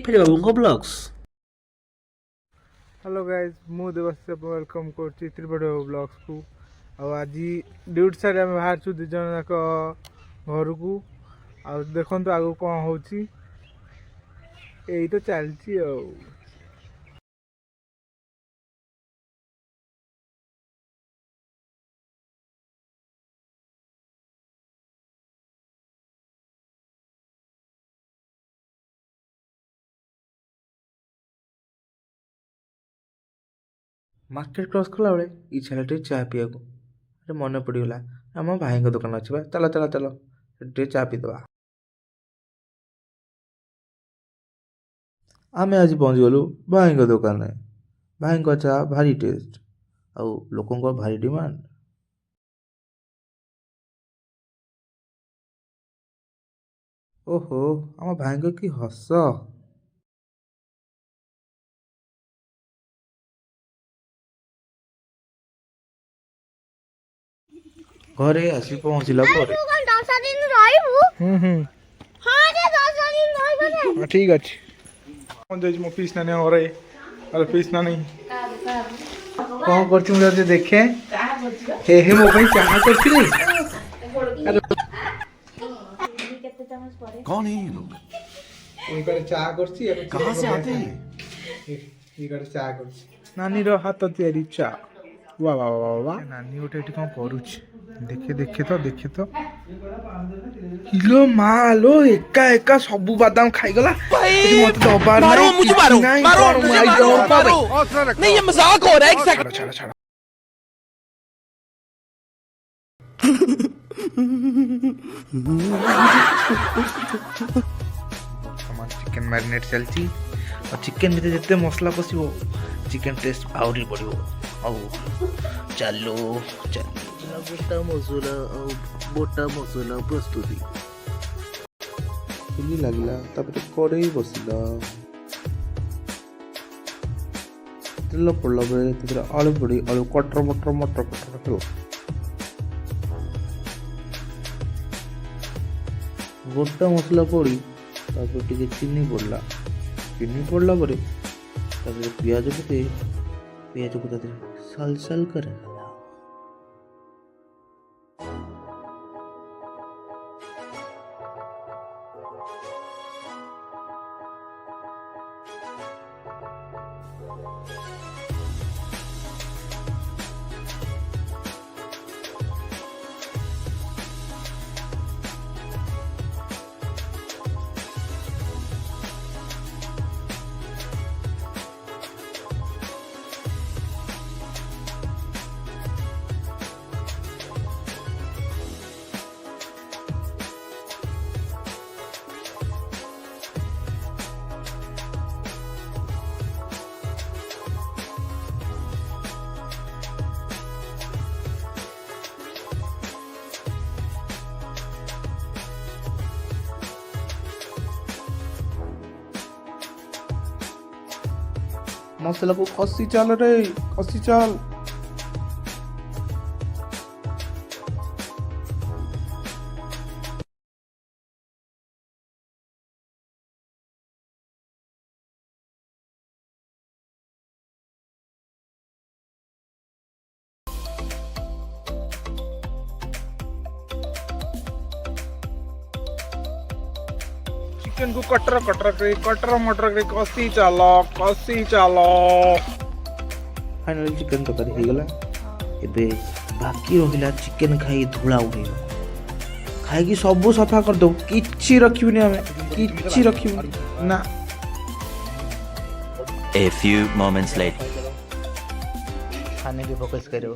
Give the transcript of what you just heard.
ଫେର ବାବୁଙ୍କ blogs. Hello guys मु देवाशीष वेलकम कर त्रिपट ब्लॉग्स को। आज ड्यूटी साइड आम बाहर दी जन जाक घर को देखु आग कौन हो तो चलती मार्केट क्रॉस कला बेले इच्छा टे चा पीया को अरे मन पड़गला आम भाई दुकान अच्छे चल चल चल टे चा पीदे। आम आज पहुँच गलु भाई दुकान में। भाई चा भारी टेस्ट आउ लोक भारी डिमांड। ओहो आम भाई की हस घरे आसी पहुँचला ठीक अच्छे मो पीस ना हो रही अरे पीस ना नहीं कौन कर देखे हे मो चाह कर कौन है ये लोग? चाह कहाँ से आते हैं? चाह कर नानी रो हाथ तैयारी चा वाह वाह वाह वाह नानी गोटे ये कौन करुच देखे देखे तो किलो मालो एका एका सबू बादाम खाईगला मत दबार मारो मुझे मारो नहीं ये मजाक हो रहा है। एक सेकंड छाड़ा चिकन मैरिनेट चलती और चिकन भीतर जिते मसला पशिबो चिकन टेस्ट आउरी बढ़िबो। चलो बोटा मसला प्रस्तुति चुली लगला तापर कड़ई बसिला तेल पड़ला बेले आलू पड़ी आलू कटर मटर हो गोटा मसला पड़ी तापर टिके चीनी पड़ला पर पियाज पके पियाज को साल साल कर मसला को कसी चाल रे कसी चाल चिकन को कटर मटर के कसी चालो फाइनली चिकन तरकारी हो गला। एबे बाकी रहिला चिकन खाई धुला उड़ेगा खाई सब सफा कर दो किछि रखिबनी हमें किछि रखिबनी ना। A few moments later खाने पे फोकस करो।